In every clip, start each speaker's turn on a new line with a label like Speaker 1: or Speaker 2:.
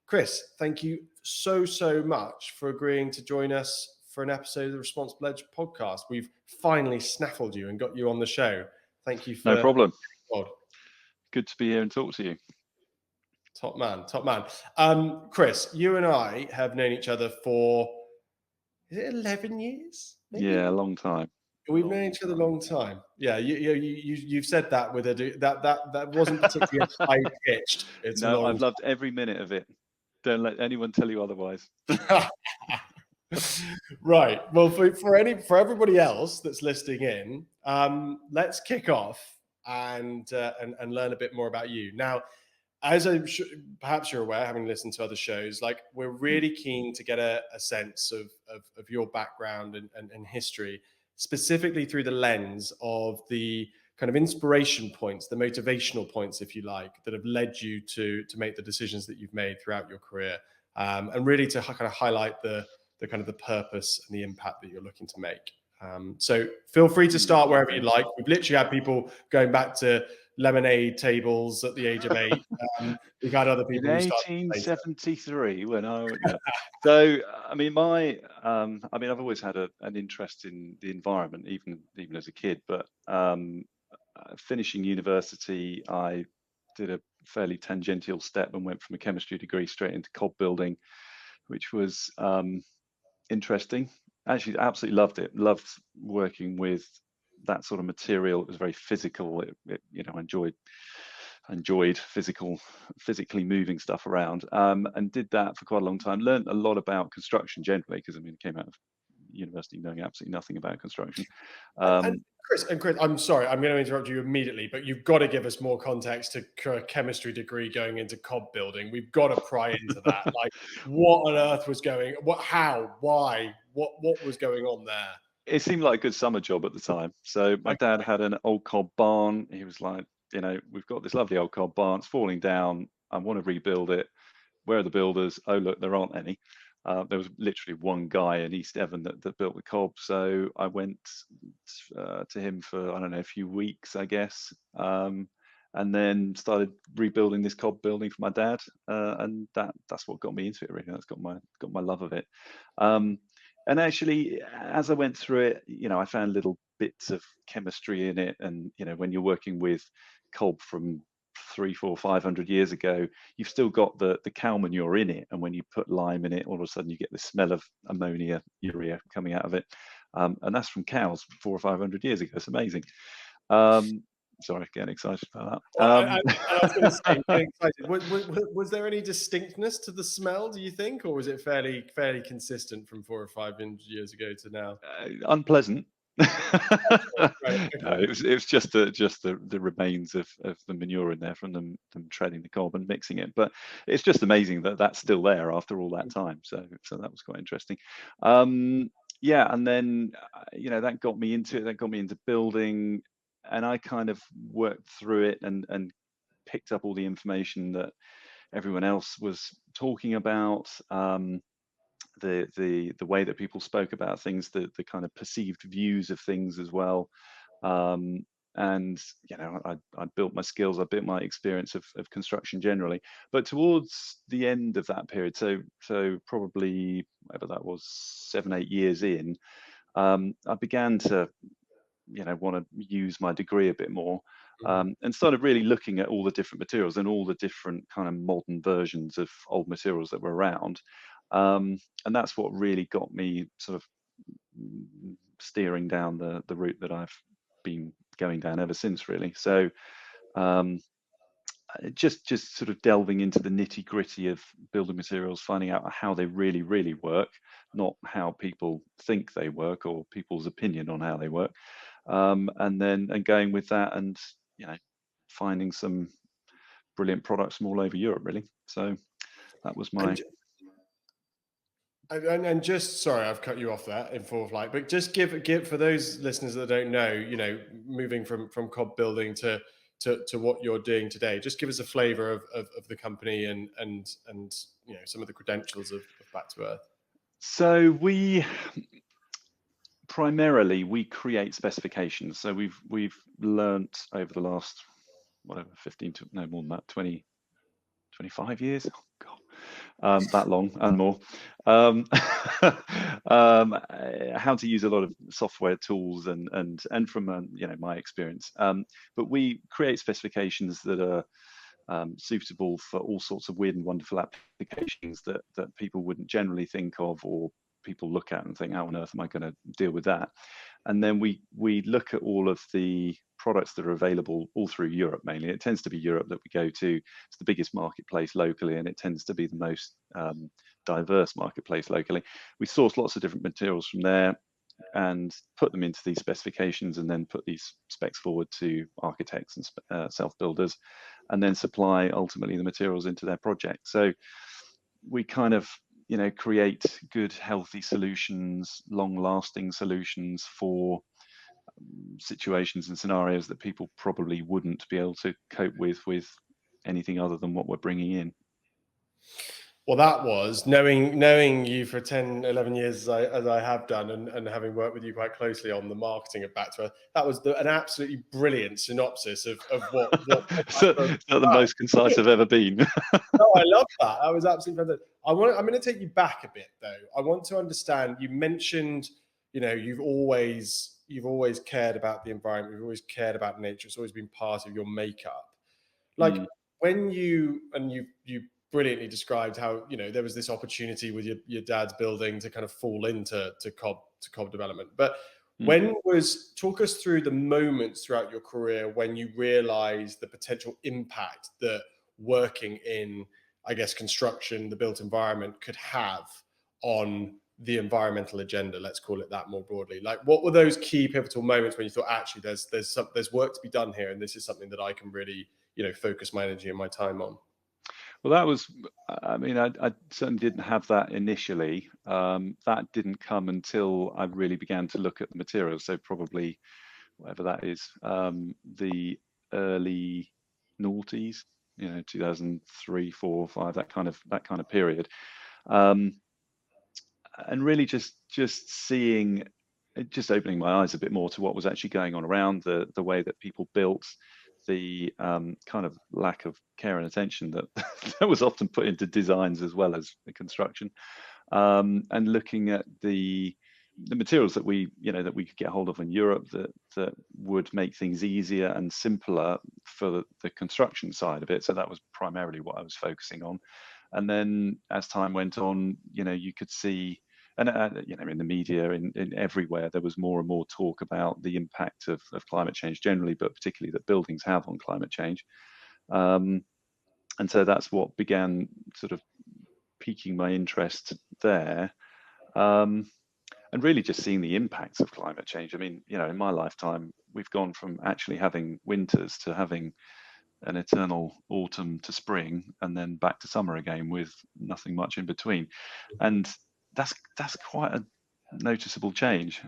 Speaker 1: Chris, thank you so much for agreeing to join us for an episode of the Responsible Edge podcast. We've finally snaffled you and got you on the show. Thank you
Speaker 2: No
Speaker 1: for
Speaker 2: problem.
Speaker 1: God.
Speaker 2: Good to be here and talk to you.
Speaker 1: Top man, top man. Chris, you and I have known each other for, is it 11 years? Maybe?
Speaker 2: Yeah, a long time.
Speaker 1: We've known each other a long time. Yeah, you've said that with that wasn't particularly high pitched. It's a
Speaker 2: No,
Speaker 1: long
Speaker 2: I've loved every minute of it. Don't let anyone tell you otherwise.
Speaker 1: Right. Well, for everybody else that's listening in, let's kick off and learn a bit more about you. Now, as perhaps you're aware, having listened to other shows, like we're really keen to get a sense of your background and history, specifically through the lens of the kind of inspiration points, the motivational points, if you like, that have led you to make the decisions that you've made throughout your career, and really to kind of highlight the kind of the purpose and the impact that you're looking to make. So feel free to start wherever you'd like. We've literally had people going back to lemonade tables at the age of 8. We've had other
Speaker 2: In
Speaker 1: people who started
Speaker 2: 1873, when I no. So, I mean, I've always had an interest in the environment, even as a kid. But finishing university, I did a fairly tangential step and went from a chemistry degree straight into cob building, which was interesting. Actually, absolutely loved it. Loved working with that sort of material. It was very physical. I enjoyed physically moving stuff around, and did that for quite a long time. Learned a lot about construction generally, because I came out of university knowing absolutely nothing about construction.
Speaker 1: and Chris, I'm sorry, I'm going to interrupt you immediately, but you've got to give us more context to a chemistry degree going into cob building. We've got to pry into that. Like, what on earth was going? How? Why? What was going on there?
Speaker 2: It seemed like a good summer job at the time. So my dad had an old cob barn. He was like, we've got this lovely old cob barn. It's falling down. I want to rebuild it. Where are the builders? Oh, look, there aren't any. There was literally one guy in East Devon that built the cob. So I went to him for, I don't know, a few weeks, I guess, and then started rebuilding this cob building for my dad. And that's what got me into it, really. That's got my love of it. And actually, as I went through it, I found little bits of chemistry in it. And, when you're working with cob from 300, 400, 500 years ago, you've still got the cow manure in it. And when you put lime in it, all of a sudden you get the smell of ammonia, urea coming out of it. And that's from cows 400 or 500 years ago. It's amazing. Sorry, getting excited about that.
Speaker 1: I was going to say, getting excited. Was there any distinctness to the smell, do you think, or was it fairly consistent from 400 or 500 years ago to now?
Speaker 2: Unpleasant.
Speaker 1: Right, okay.
Speaker 2: No, it was just the remains of the manure in there from them treading the cob and mixing it. But it's just amazing that that's still there after all that time. So that was quite interesting. Yeah, and then that got me into it. That got me into building, and I kind of worked through it and picked up all the information that everyone else was talking about. The way that people spoke about things, the kind of perceived views of things as well. And I built my skills, I built my experience of construction generally. But towards the end of that period, so probably whatever that was, 7-8 years in, I began to want to use my degree a bit more, and started really looking at all the different materials and all the different kind of modern versions of old materials that were around. And that's what really got me sort of steering down the route that I've been going down ever since, really. So just sort of delving into the nitty gritty of building materials, finding out how they really, really work, not how people think they work or people's opinion on how they work. And going with that, and finding some brilliant products from all over Europe, really. So that was my.
Speaker 1: And just sorry, I've cut you off there in full flight, but just give for those listeners that don't know, moving from cob building to what you're doing today. Just give us a flavour of the company and some of the credentials of Back to Earth.
Speaker 2: So we create specifications. So we've learnt over the last 15 to no more than that 20 25 years. Oh God, that long and more. Um, how to use a lot of software tools and from my experience. But we create specifications that are suitable for all sorts of weird and wonderful applications that people wouldn't generally think of, or people look at and think, how on earth am I going to deal with that? And then we look at all of the products that are available all through Europe. Mainly it tends to be Europe that we go to. It's the biggest marketplace locally, and it tends to be the most diverse marketplace locally. We source lots of different materials from there and put them into these specifications, and then put these specs forward to architects and self-builders, and then supply ultimately the materials into their project. So we kind of create good, healthy solutions, long-lasting solutions for situations and scenarios that people probably wouldn't be able to cope with anything other than what we're bringing in.
Speaker 1: Well, that was knowing you for 10, 11 years as I have done, and having worked with you quite closely on the marketing of Back to Earth. That was an absolutely brilliant synopsis of what Back
Speaker 2: So
Speaker 1: to Earth
Speaker 2: it's
Speaker 1: is
Speaker 2: not the
Speaker 1: about.
Speaker 2: most concise I've ever been.
Speaker 1: No, I love that. That was absolutely fantastic. I'm going to take you back a bit though. I want to understand. You mentioned, you've always cared about the environment. You've always cared about nature. It's always been part of your makeup. Like
Speaker 2: Mm,
Speaker 1: when you brilliantly described how there was this opportunity with your dad's building to kind of fall into cob development. But
Speaker 2: mm.
Speaker 1: talk us through the moments throughout your career when you realized the potential impact that working in, I guess, construction, the built environment could have on the environmental agenda, let's call it that more broadly. Like, what were those key pivotal moments when you thought, actually, there's work to be done here, and this is something that I can really focus my energy and my time on?
Speaker 2: Well, that was, I mean, I certainly didn't have that initially. That didn't come until I really began to look at the materials. So probably whatever that is, the early noughties, 2003, 4, 5, that kind of period. Um, and really just seeing, just opening my eyes a bit more to what was actually going on around, the way that people built, the kind of lack of care and attention that that was often put into designs as well as the construction, and looking at the materials that we could get hold of in Europe that would make things easier and simpler for the construction side of it. So that was primarily what I was focusing on. And then as time went on, you could see, and in the media, in everywhere, there was more and more talk about the impact of climate change generally, but particularly that buildings have on climate change. And so that's what began sort of piquing my interest there. And really just seeing the impacts of climate change. I mean, in my lifetime, we've gone from actually having winters to having an eternal autumn to spring, and then back to summer again with nothing much in between. And that's quite a noticeable change.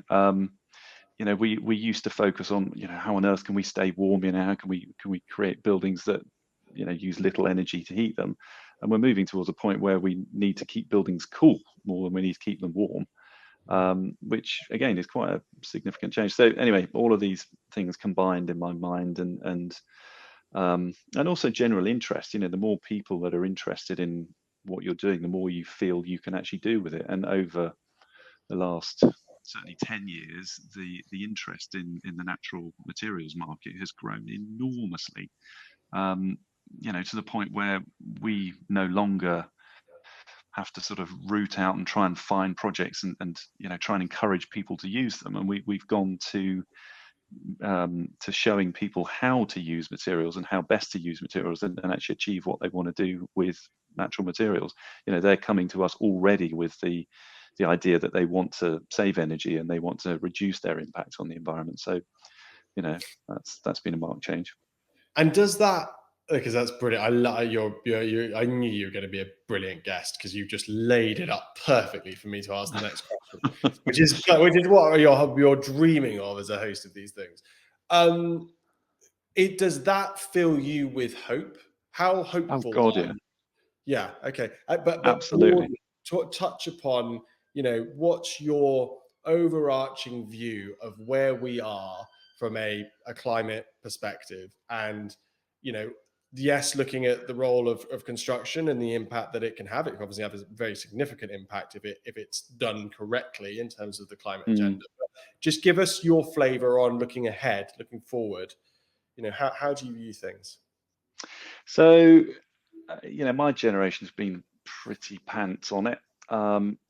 Speaker 2: We used to focus on, how on earth can we stay warm? How can we create buildings that use little energy to heat them? And we're moving towards a point where we need to keep buildings cool more than we need to keep them warm, which again is quite a significant change. So anyway, all of these things combined in my mind, and also general interest. The more people that are interested in what you're doing, the more you feel you can actually do with it. And over the last certainly 10 years, the interest in the natural materials market has grown enormously. To the point where we no longer have to sort of root out and try and find projects and try and encourage people to use them. And we've gone to showing people how to use materials and how best to use materials, and actually achieve what they want to do with natural materials. They're coming to us already with the idea that they want to save energy and they want to reduce their impact on the environment. So that's been a marked change.
Speaker 1: And does that, because that's brilliant. I like I knew you were going to be a brilliant guest because you've just laid it up perfectly for me to ask the next question, which is what you're dreaming of as a host of these things. Does that fill you with hope? How
Speaker 2: Oh
Speaker 1: hopeful
Speaker 2: God,
Speaker 1: are
Speaker 2: yeah,
Speaker 1: you? Yeah, okay. But
Speaker 2: absolutely.
Speaker 1: broadly, touch upon, what's your overarching view of where we are from a climate perspective, and, yes, looking at the role of construction and the impact that it can have. It can obviously have a very significant impact if it's done correctly in terms of the climate
Speaker 2: Mm.
Speaker 1: agenda. But just give us your flavour on looking ahead, looking forward. How do you view things?
Speaker 2: So, my generation's been pretty pants on it.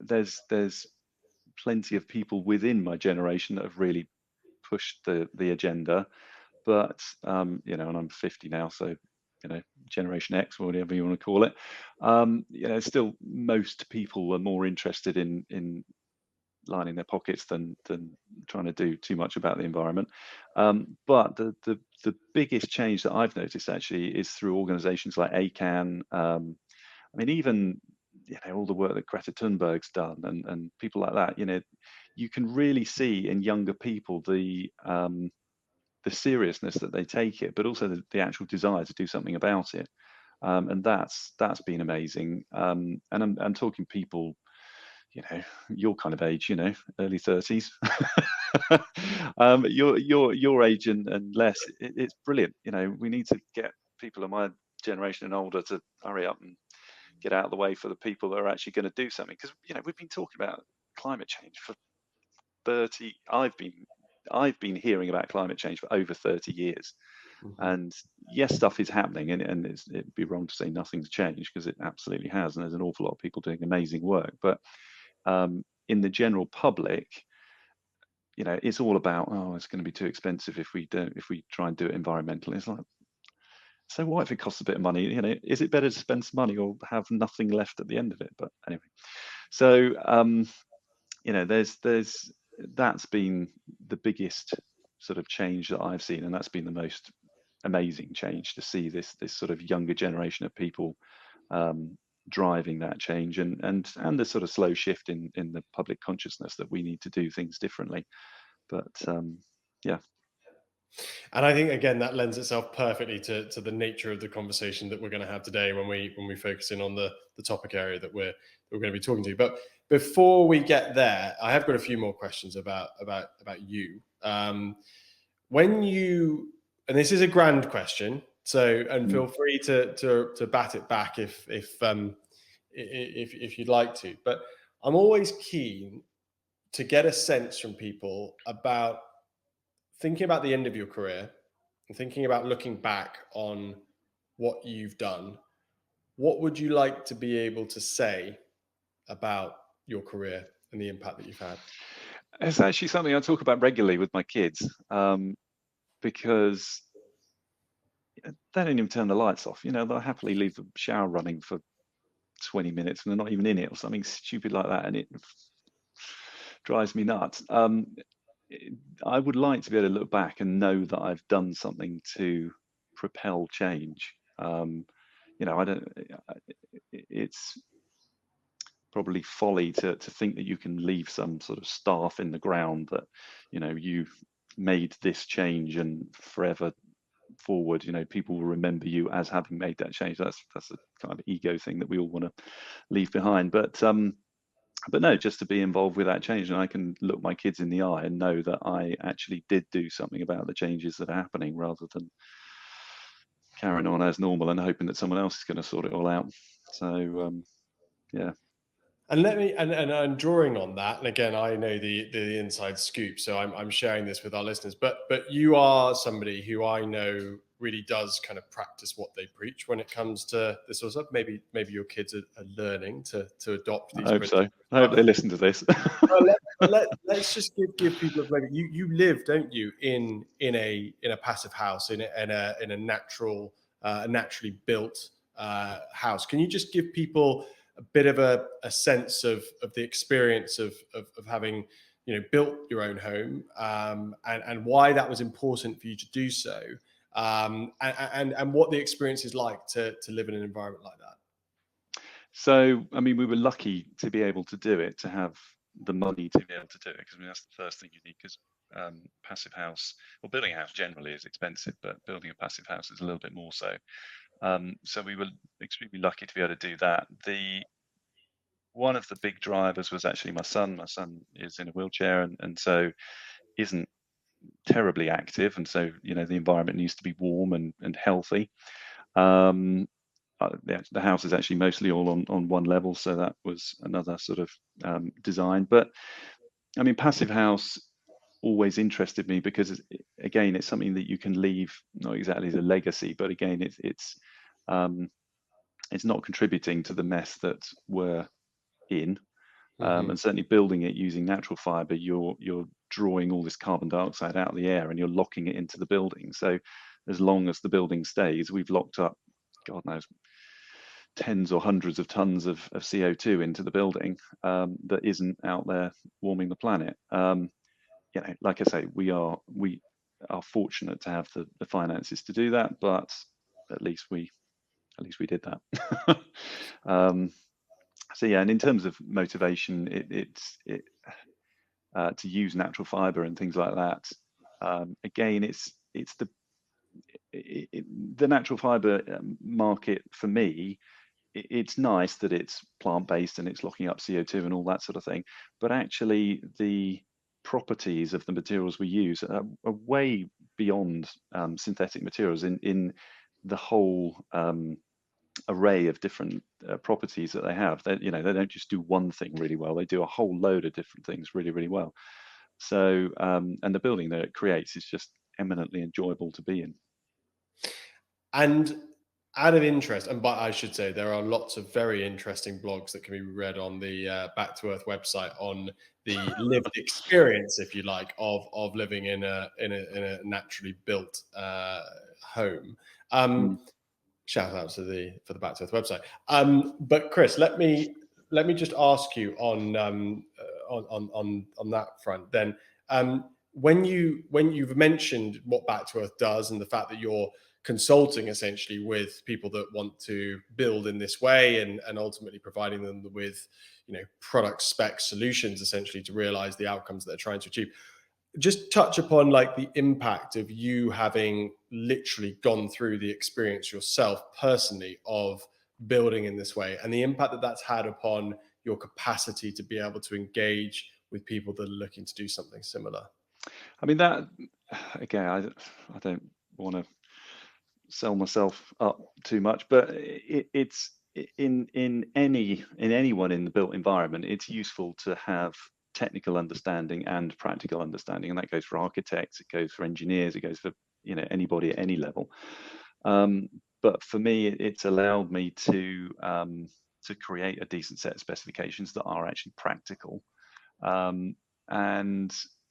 Speaker 2: There's plenty of people within my generation that have really pushed the agenda, but and I'm 50 now, so Generation X, or whatever you want to call it. Still most people are more interested in lining their pockets than trying to do too much about the environment. But the biggest change that I've noticed actually is through organisations like ACAN. I mean, even all the work that Greta Thunberg's done and people like that. You can really see in younger people the seriousness that they take it, but also the actual desire to do something about it. And that's been amazing. And I'm talking people, your kind of age, early 30s. Your age and less. It's brilliant. We need to get people of my generation and older to hurry up and get out of the way for the people that are actually going to do something. Because we've been talking about climate change for 30. I've been hearing about climate change for over 30 years.
Speaker 1: Mhm.
Speaker 2: And yes, stuff is happening, and it'd be wrong to say nothing's changed, because it absolutely has, and there's an awful lot of people doing amazing work. But in the general public, it's all about, oh, it's going to be too expensive if we try and do it environmentally. It's like, so what if it costs a bit of money? Is it better to spend some money or have nothing left at the end of it? But anyway, so there's that's been the biggest sort of change that I've seen, and that's been the most amazing change, to see this sort of younger generation of people driving that change, and the sort of slow shift in the public consciousness that we need to do things differently. But yeah.
Speaker 1: And I think again that lends itself perfectly to the nature of the conversation that we're going to have today when we focus in on the topic area that we're going to be talking to. But before we get there, I have got a few more questions about you. When you, and this is a grand question, so, and
Speaker 2: Mm.
Speaker 1: feel free to bat it back if you'd like to. But I'm always keen to get a sense from people about thinking about the end of your career and thinking about looking back on what you've done. What would you like to be able to say about your career and the impact that you've had?
Speaker 2: It's actually something I talk about regularly with my kids, because they don't even turn the lights off. They'll happily leave the shower running for 20 minutes and they're not even in it, or something stupid like that, and it drives me nuts. I would like to be able to look back and know that I've done something to propel change. I don't. It's probably folly to think that you can leave some sort of staff in the ground, that you've made this change and forever forward, people will remember you as having made that change. That's a kind of ego thing that we all want to leave behind. But no, just to be involved with that change, and I can look my kids in the eye and know that I actually did do something about the changes that are happening, rather than carrying on as normal and hoping that someone else is going to sort it all out. So yeah.
Speaker 1: And let me, and I'm drawing on that. And again, I know the inside scoop, so I'm sharing this with our listeners. But you are somebody who I know really does kind of practice what they preach when it comes to this sort of stuff. Maybe your kids are learning to adopt
Speaker 2: I
Speaker 1: these
Speaker 2: hope so.
Speaker 1: principles.
Speaker 2: I hope they listen to this.
Speaker 1: Well, let's just give people a flavor. You live, don't you, in a passive house, in a naturally built house. Can you just give people a bit of a sense of the experience of having built your own home, and why that was important for you to do so, and what the experience is like to live in an environment like that?
Speaker 2: So, I mean, we were lucky to be able to do it, to have the money to be able to do it, because I mean, that's the first thing you need. Because passive house, well, building a house generally is expensive, but building a passive house is a little bit more so. So we were extremely lucky to be able to do that. The One of the big drivers was actually my son. My son is in a wheelchair, and so isn't terribly active, and so the environment needs to be warm and healthy. The house is actually mostly all on one level, so that was another sort of design. But I mean, passive house always interested me because, again, it's something that you can leave, not exactly as a legacy, but again, it's not contributing to the mess that we're in. And certainly building it using natural fiber, you're drawing all this carbon dioxide out of the air and you're locking it into the building. So as long as the building stays, we've locked up, God knows, tens or hundreds of tons of CO2 into the building that isn't out there warming the planet. Like I say, we are fortunate to have the finances to do that, but at least we did that. So yeah, and in terms of motivation, it's to use natural fiber and things like that. Again, it's the natural fiber market for me. It's nice that it's plant-based and it's locking up CO2 and all that sort of thing, but actually the properties of the materials we use are way beyond synthetic materials in the whole array of different properties that they have. They don't just do one thing really well, they do a whole load of different things really, really well. So and the building that it creates is just eminently enjoyable to be in.
Speaker 1: And out of interest, and but I should say there are lots of very interesting blogs that can be read on the Back to Earth website on the lived experience, if you like, of living in a naturally built home. Shout out for the Back to Earth website. But Chris, let me just ask you on that front. Then, when you've mentioned what Back to Earth does and the fact that you're consulting essentially with people that want to build in this way and ultimately providing them with product spec solutions essentially to realize the outcomes that they're trying to achieve, just touch upon like the impact of you having literally gone through the experience yourself personally of building in this way and the impact that that's had upon your capacity to be able to engage with people that are looking to do something similar.
Speaker 2: I mean, that again, I don't want to sell myself up too much, but it's in anyone in the built environment, it's useful to have technical understanding and practical understanding, and that goes for architects, it goes for engineers, it goes for anybody at any level. But for me, it's allowed me to create a decent set of specifications that are actually practical, and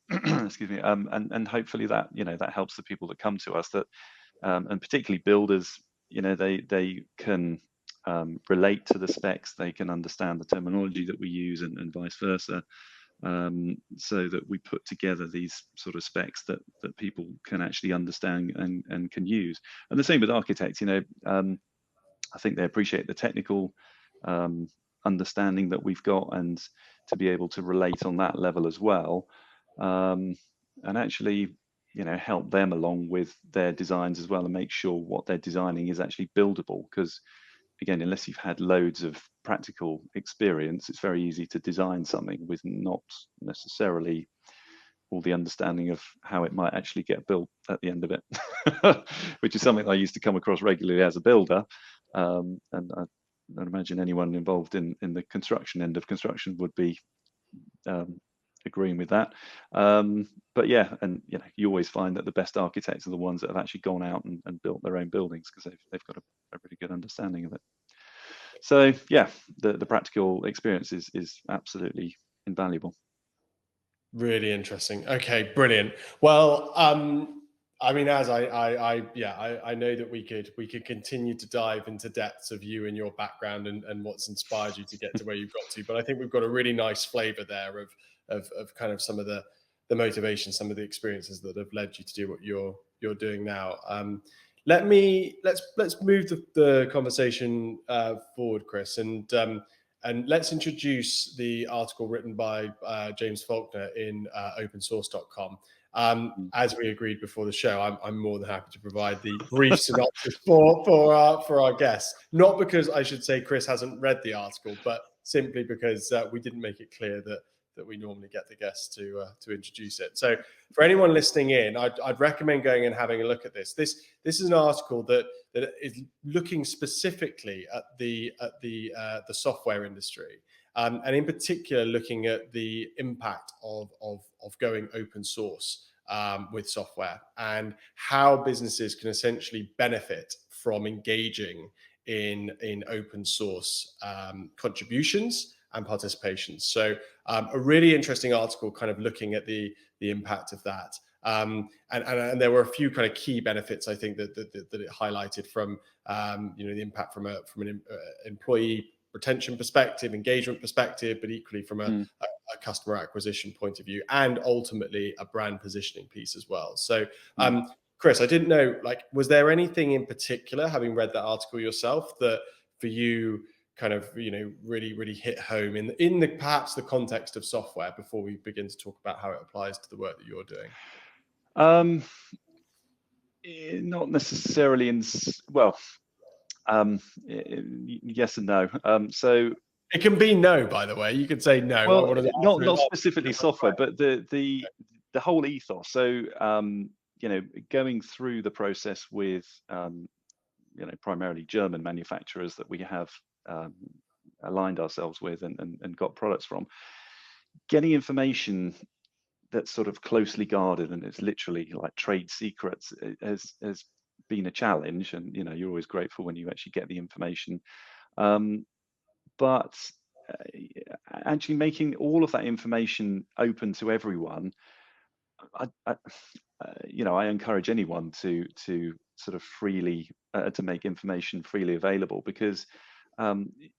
Speaker 2: excuse me, and hopefully that that helps the people that come to us, that and particularly builders, they can relate to the specs, they can understand the terminology that we use, and vice versa, so that we put together these sort of specs that people can actually understand and can use. And the same with architects. I think they appreciate the technical understanding that we've got, and to be able to relate on that level as well, and actually help them along with their designs as well, and make sure what they're designing is actually buildable. Because again, unless you've had loads of practical experience, it's very easy to design something with not necessarily all the understanding of how it might actually get built at the end of it, which is something I used to come across regularly as a builder. And I imagine anyone involved in the construction end of construction would be agreeing with that. But yeah, and you always find that the best architects are the ones that have actually gone out and built their own buildings, because they've got a really good understanding of it. So yeah, the practical experience is absolutely invaluable.
Speaker 1: Really interesting. Okay, brilliant. Well, I mean, as I know that we could continue to dive into depths of you and your background and what's inspired you to get to where you've got to. But I think we've got a really nice flavor there of kind of some of the motivations, some of the experiences that have led you to do what you're doing now. Let's move the conversation forward, Chris, and let's introduce the article written by James Faulkner in opensource.com. As we agreed before the show, I'm more than happy to provide the brief synopsis for our guests. Not because I should say Chris hasn't read the article, but simply because we didn't make it clear that that we normally get the guests to introduce it. So for anyone listening in, I'd recommend going and having a look at this. This is an article that is looking specifically at the software industry. And in particular, looking at the impact of going open source with software, and how businesses can essentially benefit from engaging in open source contributions and participations. So a really interesting article kind of looking at the impact of that. And there were a few kind of key benefits, I think, that it highlighted from the impact from an employee retention perspective, engagement perspective, but equally from a customer acquisition point of view, and ultimately a brand positioning piece as well. So Chris, I didn't know, like, was there anything in particular, having read that article yourself, that for you kind of, really hit home in the perhaps the context of software, before we begin to talk about how it applies to the work that you're doing?
Speaker 2: Not necessarily yes and no. So
Speaker 1: it can be no, by the way. You could say no.
Speaker 2: Well, not specifically software, but the whole ethos. So going through the process with primarily German manufacturers that we have aligned ourselves with and got products from, getting information that's sort of closely guarded and it's literally like trade secrets has been a challenge. And you're always grateful when you actually get the information, but actually making all of that information open to everyone, I encourage anyone to sort of freely to make information freely available, because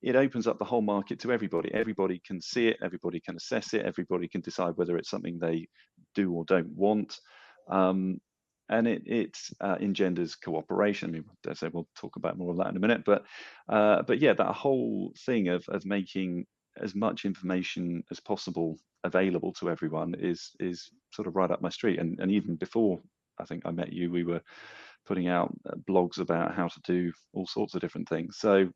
Speaker 2: it opens up the whole market to everybody. Everybody can see it, everybody can assess it, everybody can decide whether it's something they do or don't want. And it engenders cooperation. I mean, as I say, we'll talk about more of that in a minute. But yeah, that whole thing of making as much information as possible available to everyone is sort of right up my street. And even before I think I met you, we were putting out blogs about how to do all sorts of different things. So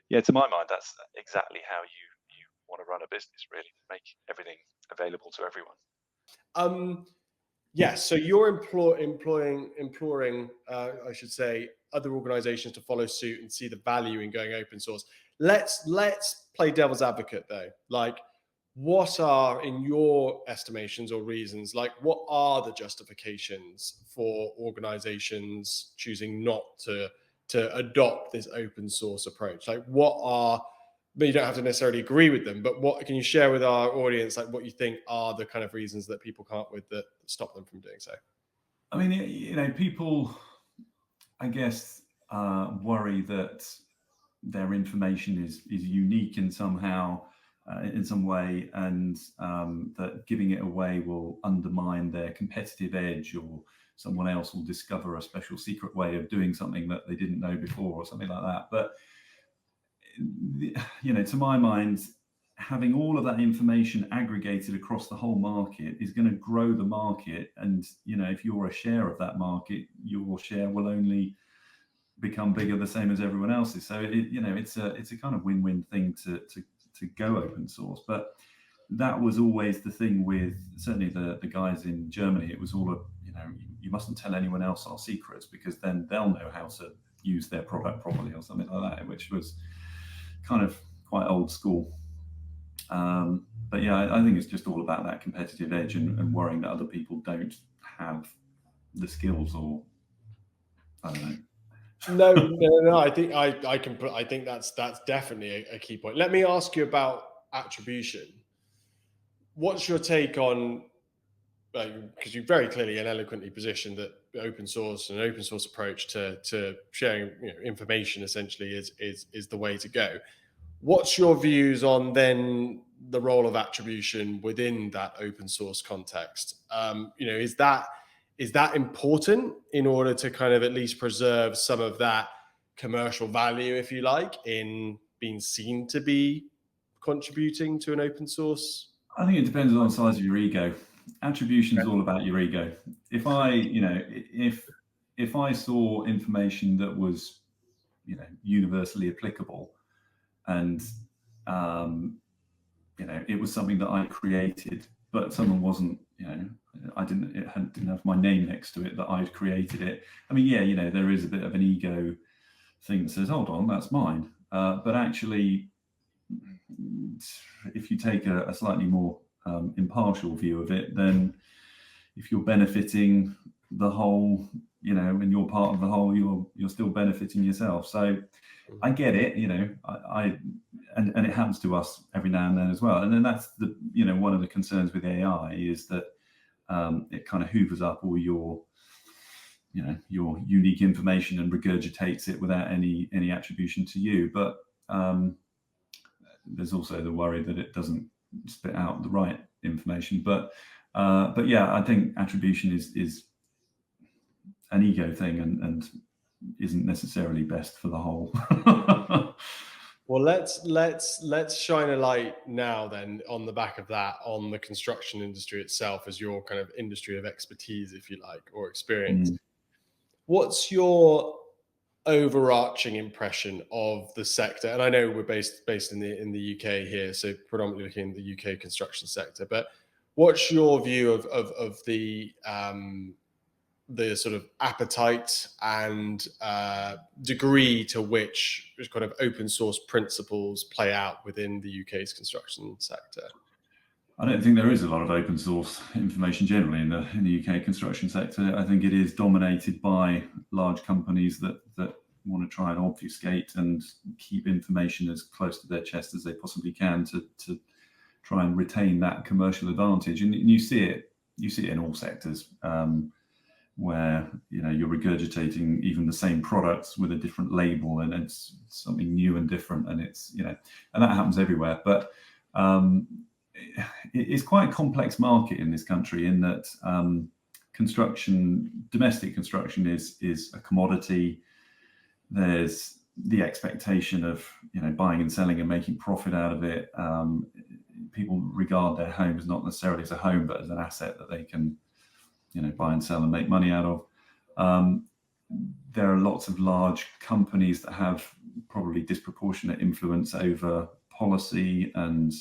Speaker 2: yeah, to my mind, that's exactly how you want to run a business, really, make everything available to everyone.
Speaker 1: Yes, so you're imploring, I should say, other organizations to follow suit and see the value in going open source. Let's play devil's advocate, though. Like, what are, in your estimations or reasons, like, what are the justifications for organizations choosing not to adopt this open source approach? Like, but you don't have to necessarily agree with them, but what can you share with our audience, like, what you think are the kind of reasons that people come up with that stop them from doing so?
Speaker 3: I mean, people, I guess, worry that their information is unique in some way, and that giving it away will undermine their competitive edge, or someone else will discover a special secret way of doing something that they didn't know before, or something like that. But to my mind, having all of that information aggregated across the whole market is going to grow the market. And if you're a share of that market, your share will only become bigger, the same as everyone else's. So it's a kind of win-win thing to go open source. But that was always the thing with certainly the guys in Germany. It was all you mustn't tell anyone else our secrets, because then they'll know how to use their product properly, or something like that, which was kind of quite old school. But yeah, I think it's just all about that competitive edge and worrying that other people don't have the skills, or I don't know.
Speaker 1: No. I think that's definitely a key point. Let me ask you about attribution. What's your take on, because you very clearly and eloquently positioned that open source and an open source approach to sharing information essentially is the way to go. What's your views on then the role of attribution within that open source context? Is that important in order to kind of at least preserve some of that commercial value, if you like, in being seen to be contributing to an open source?
Speaker 3: I think it depends on the size of your ego. Attribution is all about your ego. If I saw information that was universally applicable, and it was something that I created, but someone wasn't, didn't have my name next to it, that I'd created it. I mean, yeah, there is a bit of an ego thing that says, hold on, that's mine. But actually, if you take a slightly more impartial view of it, then if you're benefiting the whole, and you're part of the whole, you're still benefiting yourself. So I get it, and it happens to us every now and then as well. And then that's one of the concerns with AI is that it kind of hoovers up all your unique information and regurgitates it without any attribution to you. But there's also the worry that it doesn't spit out the right information. But yeah, I think attribution is an ego thing and isn't necessarily best for the whole.
Speaker 1: Well, let's shine a light now then on the back of that on the construction industry itself as your kind of industry of expertise, if you like, or experience. What's your overarching impression of the sector? And I know we're based in the UK here, so predominantly looking at the UK construction sector. But what's your view of the sort of appetite and degree to which kind of open source principles play out within the UK's construction sector?
Speaker 3: I don't think there is a lot of open source information generally in the UK construction sector. I think it is dominated by large companies that want to try and obfuscate and keep information as close to their chest as they possibly can to try and retain that commercial advantage. And you see it in all sectors. Where you're regurgitating even the same products with a different label, and it's something new and different, and it's and that happens everywhere. But it's quite a complex market in this country in that domestic construction is a commodity. There's the expectation of buying and selling and making profit out of it. People regard their homes not necessarily as a home, but as an asset that they can buy and sell and make money out of. There are lots of large companies that have probably disproportionate influence over policy, and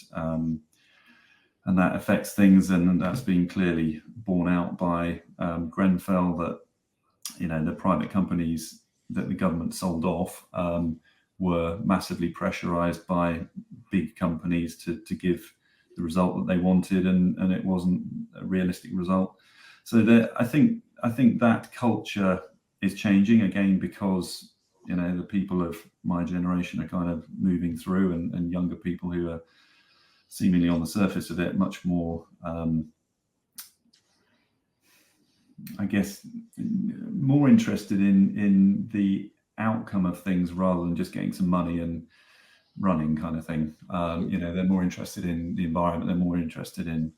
Speaker 3: that affects things, and that's been clearly borne out by Grenfell, that the private companies that the government sold off were massively pressurized by big companies to give the result that they wanted, and it wasn't a realistic result. So I think that culture is changing again, because the people of my generation are kind of moving through, and younger people who are seemingly on the surface of it much more, I guess, more interested in the outcome of things rather than just getting some money and running kind of thing. They're more interested in the environment. They're more interested in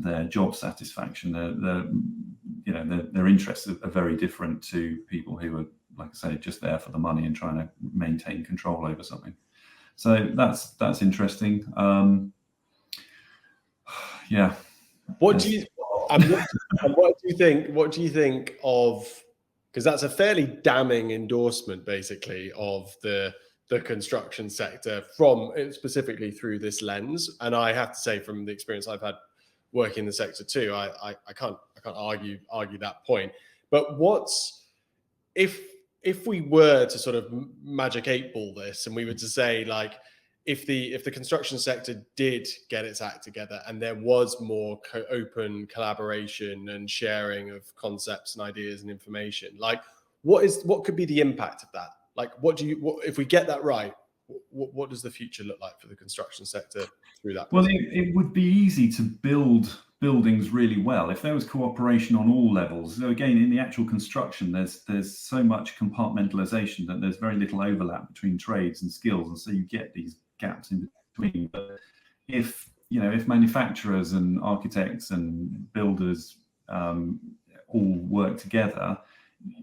Speaker 3: their job satisfaction. Their interests are very different to people who are, like I say, just there for the money and trying to maintain control over something. So that's interesting. Yeah.
Speaker 1: What do you think of? Because that's a fairly damning endorsement, basically, of the construction sector from specifically through this lens. And I have to say, from the experience I've had working in the sector too, I can't argue that point. But if we were to sort of magic 8-ball this, and we were to say, like, if the construction sector did get its act together and there was more open collaboration and sharing of concepts and ideas and information, like what could be the impact of that? Like, what if we get that right, what does the future look like for the construction sector through that?
Speaker 3: Well, it would be easy to build buildings really well if there was cooperation on all levels. So again, in the actual construction, there's so much compartmentalization that there's very little overlap between trades and skills, and so you get these gaps in between. But if manufacturers and architects and builders all work together,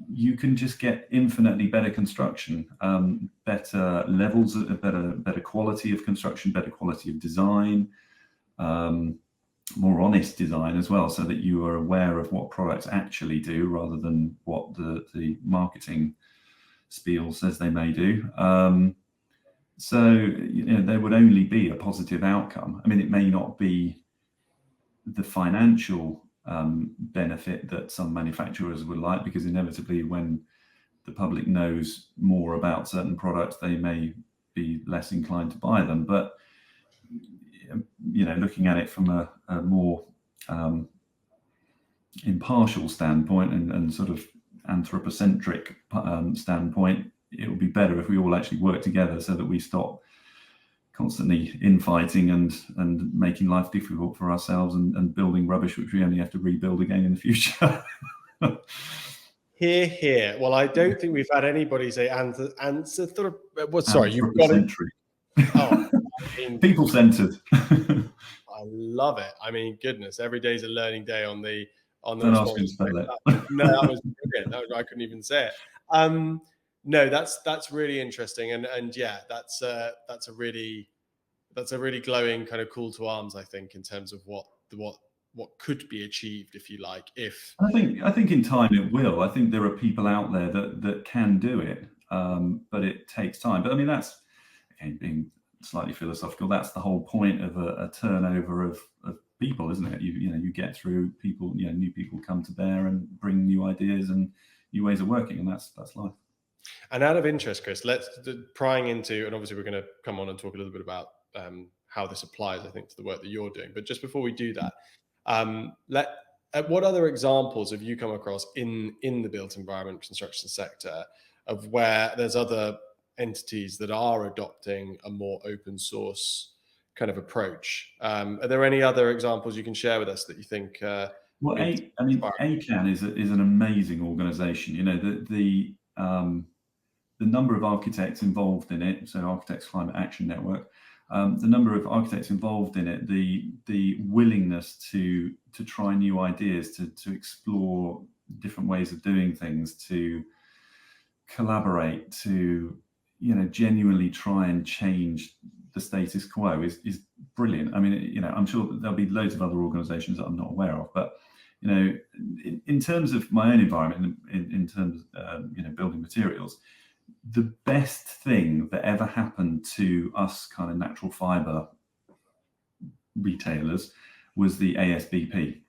Speaker 3: you can just get infinitely better construction, better levels, better quality of construction, better quality of design, more honest design as well, so that you are aware of what products actually do rather than what the marketing spiel says they may do. So, there would only be a positive outcome. I mean, it may not be the financial benefit that some manufacturers would like, because inevitably when the public knows more about certain products, they may be less inclined to buy them. But, looking at it from a more impartial standpoint and sort of anthropocentric standpoint, it would be better if we all actually work together so that we stop constantly infighting and making life difficult for ourselves and building rubbish which we only have to rebuild again in the future.
Speaker 1: Here. Well, I don't think we've had anybody say answer. Well, sorry, you've got it. Oh,
Speaker 3: people-centered.
Speaker 1: I love it. I mean, goodness, every day's a learning day on the
Speaker 3: Don't ask me to spell it.
Speaker 1: No, that was brilliant. I couldn't even say it. No, that's really interesting, and yeah, that's a really glowing kind of call to arms, I think, in terms of what could be achieved, if you like.
Speaker 3: I think in time it will. I think there are people out there that can do it, but it takes time. But I mean, that's, again, being slightly philosophical, that's the whole point of a turnover of people, isn't it? You get through people, new people come to bear and bring new ideas and new ways of working, and that's life.
Speaker 1: And out of interest, Chris, let's prying into, and obviously we're going to come on and talk a little bit about how this applies, I think, to the work that you're doing. But just before we do that, what other examples have you come across in the built environment construction sector of where there's other entities that are adopting a more open source kind of approach? Are there any other examples you can share with us that you think?
Speaker 3: Well, ACAN is an amazing organisation. The number of architects involved in it, so Architects Climate Action Network, the number of architects involved in it, the willingness to try new ideas, to explore different ways of doing things, to collaborate, to genuinely try and change the status quo is brilliant. I mean, I'm sure there'll be loads of other organisations that I'm not aware of, but in terms of my own environment, in terms of building materials, the best thing that ever happened to us kind of natural fibre retailers was the ASBP,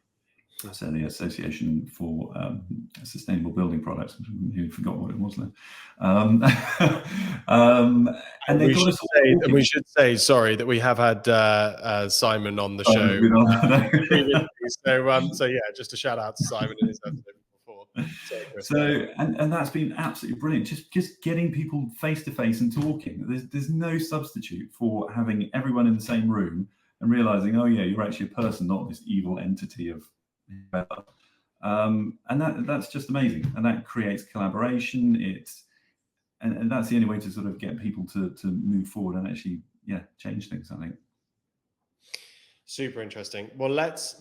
Speaker 3: so the Association for Sustainable Building Products. I nearly forgot what it was then. And
Speaker 1: we should say, sorry, that we have had Simon on the show previously. So yeah, just a shout out to Simon and his episode before.
Speaker 3: So and that's been absolutely brilliant. Just getting people face to face and talking. There's no substitute for having everyone in the same room and realizing, oh yeah, you're actually a person, not this evil entity of. And that's just amazing, and that creates collaboration. And that's the only way to sort of get people to move forward and actually change things, I think. Super
Speaker 1: interesting. Well, let's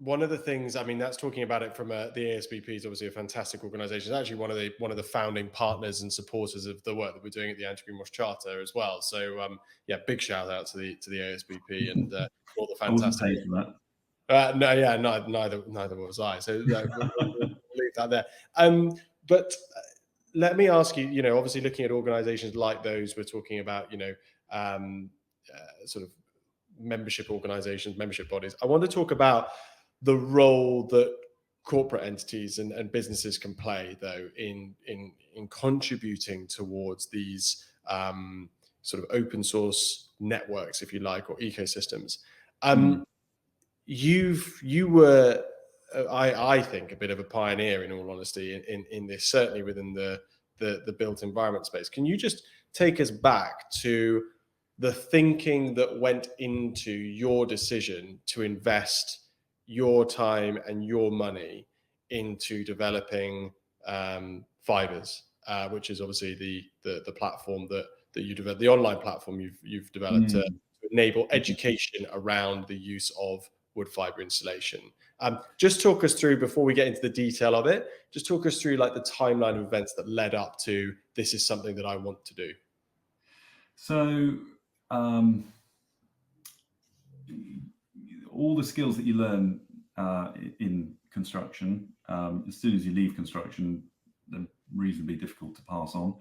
Speaker 1: one of the things, I mean, that's talking about it from the ASBP is obviously a fantastic organization. It's actually one of the founding partners and supporters of the work that we're doing at the Anti-Greenwash Charter as well. So big shout out to the ASBP and all the fantastic. Neither was I. So we'll leave that there. But let me ask you, obviously looking at organizations like those, we're talking about, sort of membership organizations, membership bodies. I want to talk about the role that corporate entities and businesses can play, though, in contributing towards these sort of open source networks, if you like, or ecosystems. You were, I think, a bit of a pioneer, in all honesty, in this, certainly within the built environment space. Can you just take us back to the thinking that went into your decision to invest your time and your money into developing Fibers, which is obviously the platform that you developed, the online platform you've developed to enable education around the use of wood fiber insulation. Just talk us through, before we get into the detail of it, just talk us through like the timeline of events that led up to this is something that I want to do.
Speaker 3: So all the skills that you learn in construction, as soon as you leave construction, they're reasonably difficult to pass on.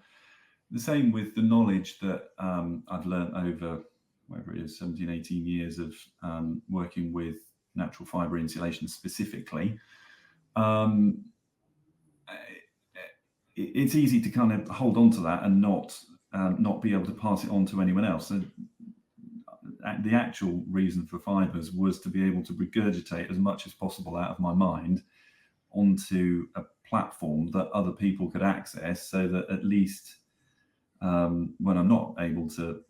Speaker 3: the same with the knowledge that I've learned over whatever it is, 17, 18 years of working with natural fiber insulation specifically. It's easy to kind of hold on to that and not be able to pass it on to anyone else. And the actual reason for fibers was to be able to regurgitate as much as possible out of my mind onto a platform that other people could access, so that at least when I'm not able to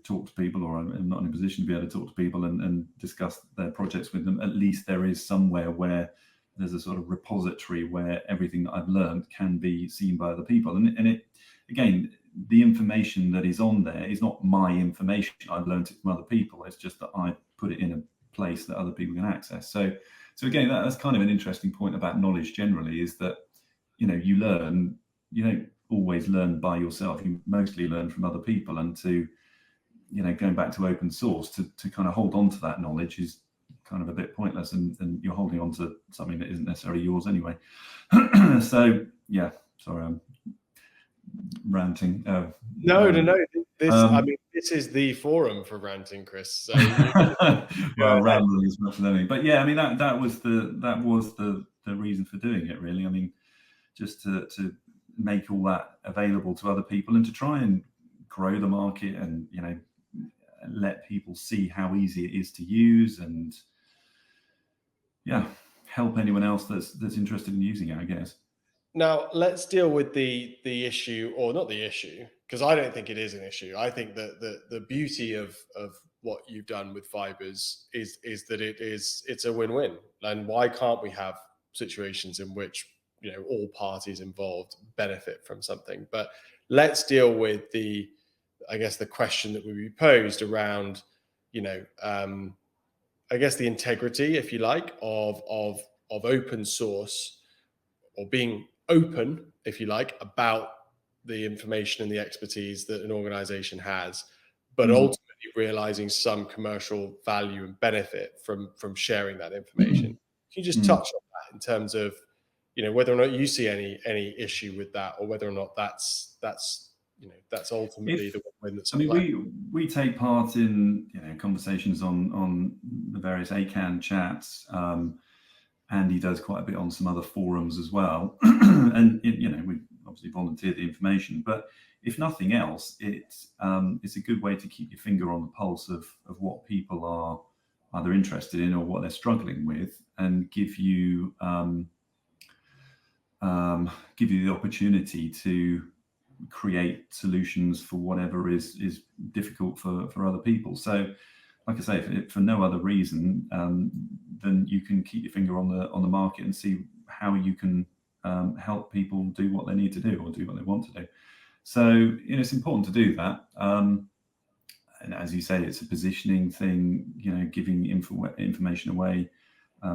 Speaker 3: talk to people, or I'm not in a position to be able to talk to people and discuss their projects with them, at least there is somewhere where there's a sort of repository where everything that I've learned can be seen by other people. And it, again, the information that is on there is not my information. I've learned it from other people. It's just that I put it in a place that other people can access. So again, that's kind of an interesting point about knowledge generally, is that, you don't always learn by yourself. You mostly learn from other people, and going back to open source, to kind of hold on to that knowledge is kind of a bit pointless, and you're holding on to something that isn't necessarily yours anyway. So yeah, sorry, I'm ranting.
Speaker 1: No. This is the forum for ranting, Chris. So
Speaker 3: well, rambling as much as anything. But yeah, I mean, that was the reason for doing it, really. I mean, just to make all that available to other people, and to try and grow the market, and let people see how easy it is to use, and help anyone else that's interested in using it, I guess.
Speaker 1: Now let's deal with the issue, or not the issue, because I don't think it is an issue. I think that the beauty of what you've done with fibers is that it's a win-win. And why can't we have situations in which all parties involved benefit from something? But let's deal with the question that would be posed around I guess the integrity, if you like, of open source, or being open, if you like, about the information and the expertise that an organization has, but ultimately realizing some commercial value and benefit from sharing that information. Can you just touch on that in terms of whether or not you see any issue with that, or whether or not that's ultimately the win that's at play?
Speaker 3: We take part in conversations on the various ACAN chats. Andy does quite a bit on some other forums as well, and we obviously volunteer the information. But if nothing else, it's a good way to keep your finger on the pulse of what people are either interested in or what they're struggling with, and give you the opportunity to create solutions for whatever is difficult for other people. So, like I say, for no other reason than you can keep your finger on the market and see how you can help people do what they need to do, or do what they want to do. So it's important to do that. And as you say, it's a positioning thing. Giving information away.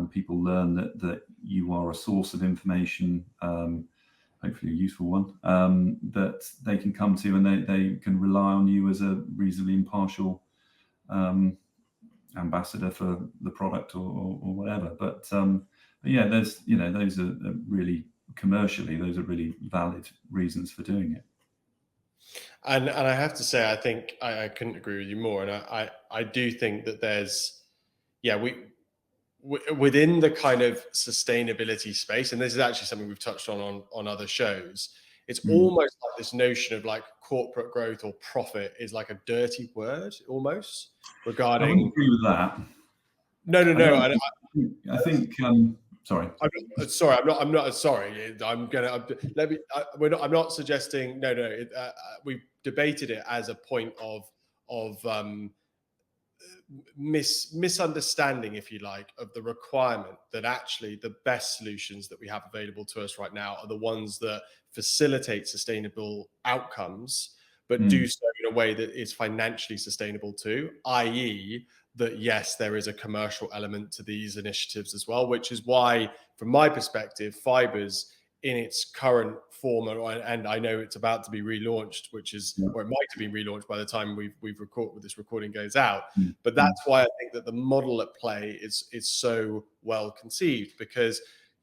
Speaker 3: People learn that you are a source of information, hopefully a useful one, that they can come to, and they can rely on you as a reasonably impartial ambassador for the product or whatever. But yeah, there's those are really commercially, those are really valid reasons for doing it.
Speaker 1: And I have to say, I think I couldn't agree with you more. And I do think that there's within the kind of sustainability space, and this is actually something we've touched on other shows, it's almost like this notion of like corporate growth or profit is like a dirty word almost regarding.
Speaker 3: I wouldn't agree with that.
Speaker 1: No.
Speaker 3: I think. Sorry.
Speaker 1: I'm not sorry. I'm not suggesting. No. We've debated it as a point of misunderstanding, if you like, of the requirement that actually the best solutions that we have available to us right now are the ones that facilitate sustainable outcomes, but do so in a way that is financially sustainable too, i.e. that yes, there is a commercial element to these initiatives as well, which is why, from my perspective, fibers in its current form, and I know it's about to be relaunched, or it might have been relaunched by the time this recording goes out. But that's why I think that the model at play is so well conceived, because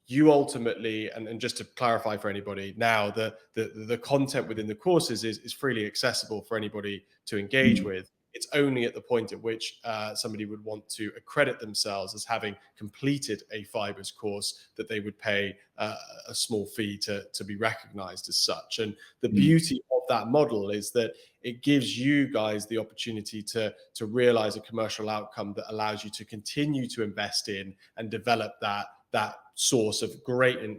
Speaker 1: you ultimately, and just to clarify for anybody now, the content within the courses is freely accessible for anybody to engage with. It's only at the point at which somebody would want to accredit themselves as having completed a fibers course that they would pay a small fee to be recognized as such. And the beauty of that model is that it gives you guys the opportunity to realize a commercial outcome that allows you to continue to invest in and develop that source of great and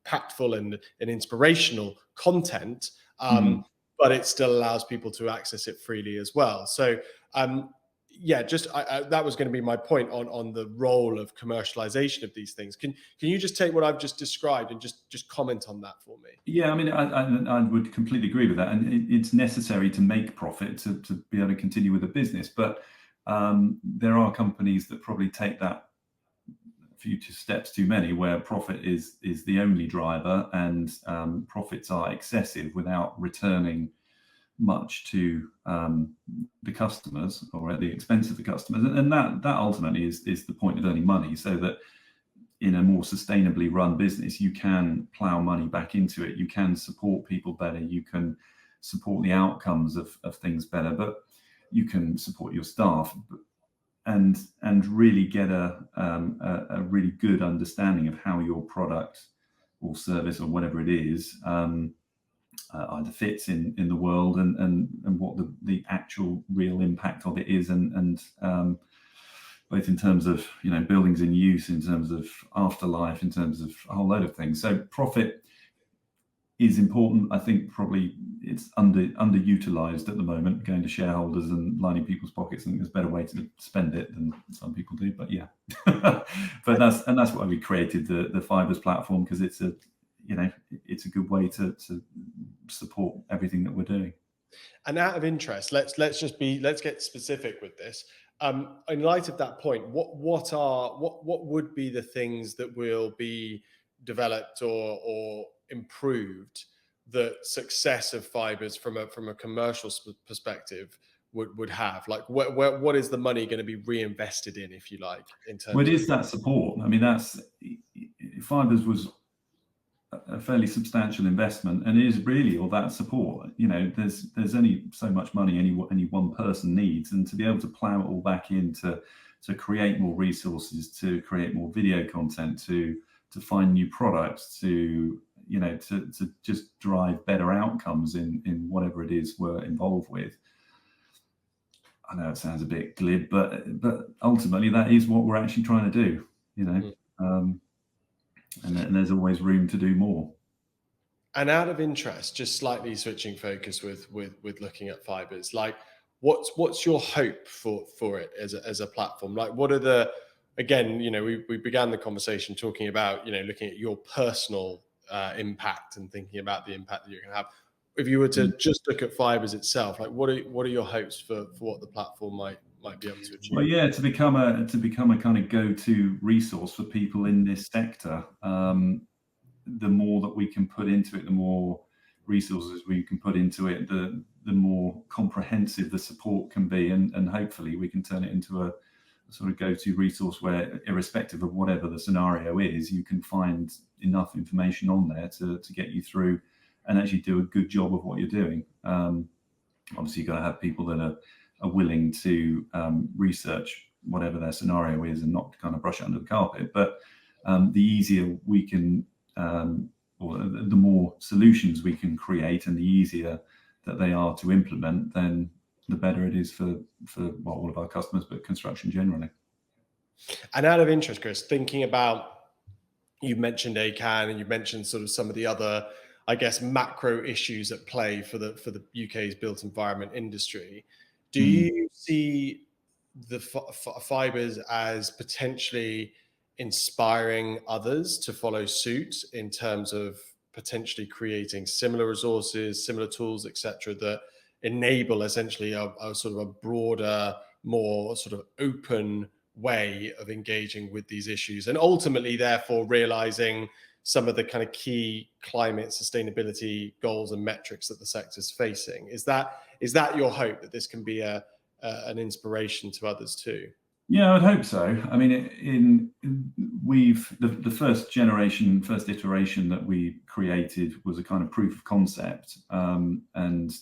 Speaker 1: impactful and inspirational content. But it still allows people to access it freely as well. So yeah, just that was going to be my point on the role of commercialization of these things. Can you just take what I've just described and just comment on that for me?
Speaker 3: Yeah, I mean, I would completely agree with that, and it's necessary to make profit to be able to continue with the business. But there are companies that probably take that few steps too many, where profit is the only driver, and profits are excessive without returning much to the customers, or at the expense of the customers. And that ultimately is the point of earning money, so that in a more sustainably run business, you can plow money back into it, you can support people better, you can support the outcomes of things better, but you can support your staff and really get a really good understanding of how your product or service or whatever it is either fits in the world, and what the actual real impact of it is, and both in terms of buildings in use, in terms of afterlife, in terms of a whole load of things. So profit is important. I think probably it's underutilized at the moment, going to shareholders and lining people's pockets. I think there's a better way to spend it than some people do, but yeah. But that's why we created the Fibers platform, because it's a good way to support everything that we're doing.
Speaker 1: And out of interest, let's get specific with this. In light of that point, what would be the things that will be developed or improved that success of Fibers from a commercial perspective would have? Like, what is the money going to be reinvested in, if you like, in terms?
Speaker 3: Well, it is that support. I mean, Fibers was a fairly substantial investment, and it is really all that support. There's only so much money any one person needs, and to be able to plow it all back in to create more resources, to create more video content, to find new products, to just drive better outcomes in whatever it is we're involved with. I know it sounds a bit glib, but ultimately that is what we're actually trying to do. And there's always room to do more.
Speaker 1: And out of interest, just slightly switching focus with looking at Fibers, like what's your hope for it as a platform? Like, what are the, again, we began the conversation talking about looking at your personal impact and thinking about the impact that you're going to have. If you were to just look at Fibers itself, like what are your hopes for what the platform might be able to achieve?
Speaker 3: Well, yeah, to become a kind of go-to resource for people in this sector. The more that we can put into it, the more resources we can put into it, the more comprehensive the support can be, and hopefully we can turn it into a sort of go-to resource where, irrespective of whatever the scenario is, you can find enough information on there to get you through and actually do a good job of what you're doing. Obviously, you've got to have people that are willing to research whatever their scenario is and not kind of brush it under the carpet. But the easier we can, or the more solutions we can create, and the easier that they are to implement, then the better it is for all of our customers, but construction generally.
Speaker 1: And out of interest, Chris, thinking about, you mentioned ACAN and you mentioned sort of some of the other, I guess, macro issues at play for the UK's built environment industry. Do you see the Fibers as potentially inspiring others to follow suit in terms of potentially creating similar resources, similar tools, etc., that enable essentially a sort of a broader, more sort of open way of engaging with these issues, and ultimately therefore realizing some of the kind of key climate sustainability goals and metrics that the sector's facing? Is that your hope, that this can be an inspiration to others too?
Speaker 3: Yeah, I'd hope so. I mean, the first iteration that we created was a kind of proof of concept, and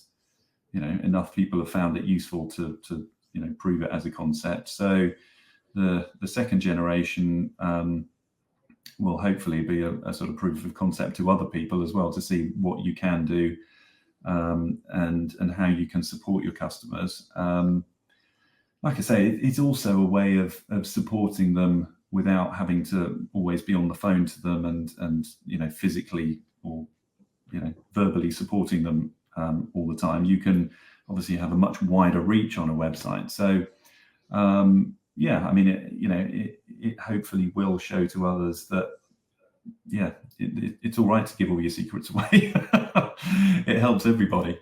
Speaker 3: enough people have found it useful to prove it as a concept. So the second generation will hopefully be a sort of proof of concept to other people as well, to see what you can do, and how you can support your customers. Like I say, it's also a way of supporting them without having to always be on the phone to them and physically or verbally supporting them all the time. You can obviously have a much wider reach on a website. So yeah, I mean, it hopefully will show to others that it's all right to give all your secrets away. It helps everybody.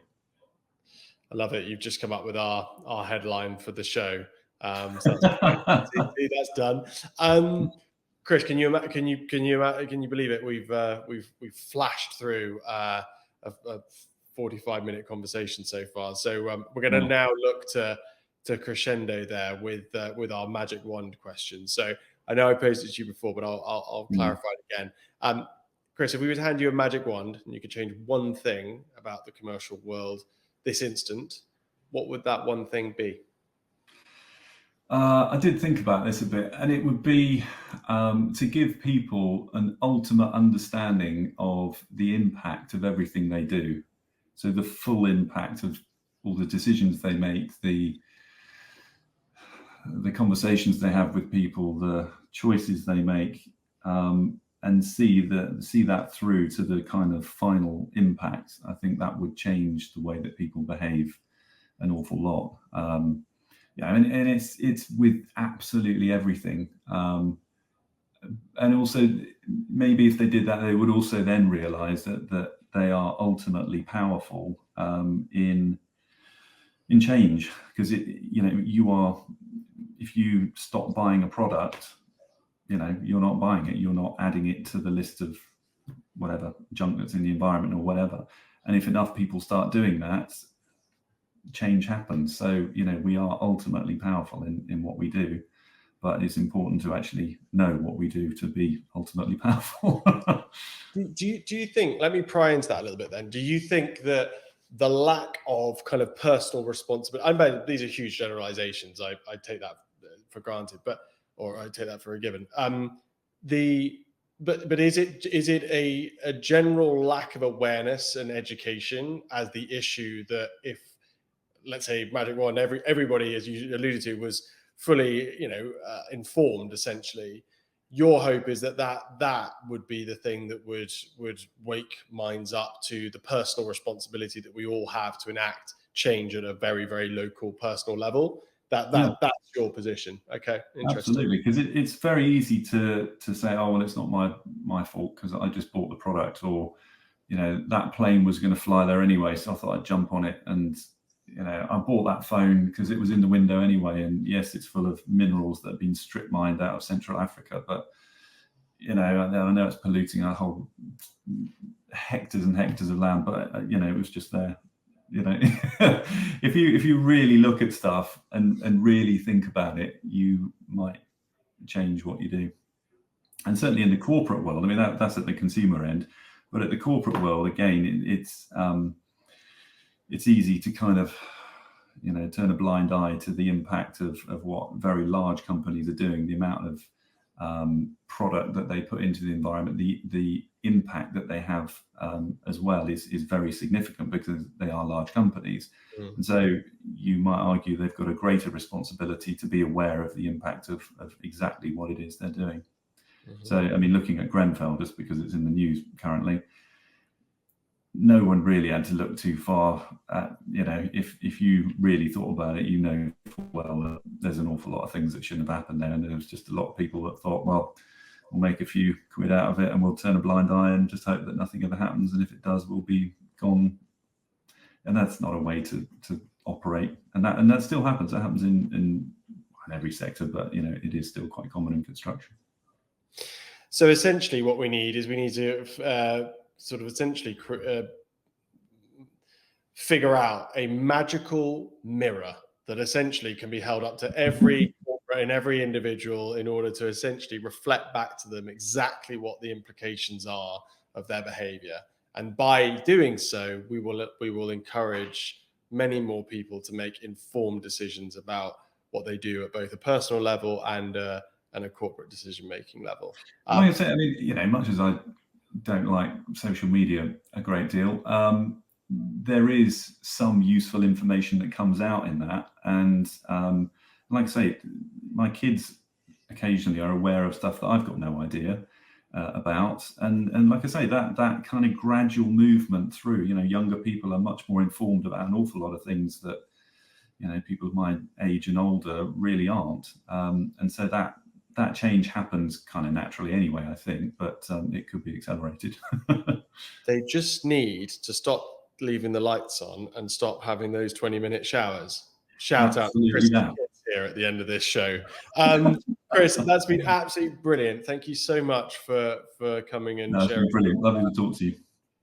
Speaker 1: I love it. You've just come up with our headline for the show. So that's great. See, that's done. Chris, can you believe it? We've flashed through a 45-minute conversation so far. So we're going to now look to crescendo there with our magic wand question. So I know I posed it to you before, but I'll clarify it again. Chris, if we were to hand you a magic wand and you could change one thing about the commercial world this instant, what would that one thing be?
Speaker 3: I did think about this a bit, and it would be to give people an ultimate understanding of the impact of everything they do. So the full impact of all the decisions they make, the conversations they have with people, the choices they make, and see that through to the kind of final impact. I think that would change the way that people behave an awful lot. And it's with absolutely everything. And also, maybe if they did that, they would also then realize that they are ultimately powerful in change, because if you stop buying a product, you're not buying it, you're not adding it to the list of whatever junk that's in the environment or whatever. And if enough people start doing that, change happens. So we are ultimately powerful in what we do, but it's important to actually know what we do to be ultimately powerful.
Speaker 1: Do you think, let me pry into that a little bit then, do you think that the lack of kind of personal responsibility, these are huge generalizations, I take that for granted, or I take that for a given, but is it a general lack of awareness and education as the issue, that if, let's say, Magic Wand, everybody, as you alluded to, was fully informed, essentially, your hope is that would be the thing that would wake minds up to the personal responsibility that we all have to enact change at a very, very local personal level. That's your position. Okay, interesting.
Speaker 3: Absolutely, because it's very easy to say, oh well, it's not my fault because I just bought the product, or that plane was going to fly there anyway, so I thought I'd jump on it, and I bought that phone because it was in the window anyway, and yes, it's full of minerals that have been strip mined out of Central Africa, but I know it's polluting our whole hectares and hectares of land, but it was just there. If you really look at stuff and really think about it, you might change what you do. And certainly in the corporate world, I mean, that's at the consumer end, but at the corporate world, again, it's easy to kind of turn a blind eye to the impact of what very large companies are doing, the amount of product that they put into the environment, the impact that they have as well is very significant, because they are large companies. And so you might argue they've got a greater responsibility to be aware of the impact of exactly what it is they're doing. So I mean, looking at Grenfell, just because it's in the news currently, no one really had to look too far at, if you really thought about it, well, there's an awful lot of things that shouldn't have happened there. And there was just a lot of people that thought, well, we'll make a few quid out of it and we'll turn a blind eye and just hope that nothing ever happens. And if it does, we'll be gone. And that's not a way to operate. And that still happens. That happens in every sector, but, it is still quite common in construction.
Speaker 1: So essentially what we need to sort of essentially figure out a magical mirror that essentially can be held up to every corporate in every individual in order to essentially reflect back to them exactly what the implications are of their behavior. And by doing so, we will encourage many more people to make informed decisions about what they do at both a personal level and a corporate decision-making level.
Speaker 3: Like I say, I mean, you know, much as I don't like social media a great deal, there is some useful information that comes out in that. And like I say, my kids occasionally are aware of stuff that I've got no idea about. And like I say, that kind of gradual movement through, you know, younger people are much more informed about an awful lot of things that, you know, people of my age and older really aren't. And so that change happens kind of naturally anyway, I think, but it could be accelerated.
Speaker 1: They just need to stop leaving the lights on and stop having those 20-minute showers. Shout out to Chris here at the end of this show. Chris, that's been absolutely brilliant. Thank you so much for coming and sharing.
Speaker 3: Brilliant. Lovely to talk to you.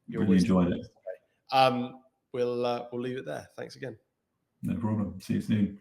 Speaker 3: Really enjoyed it.
Speaker 1: We'll leave it there. Thanks again.
Speaker 3: No problem. See you soon.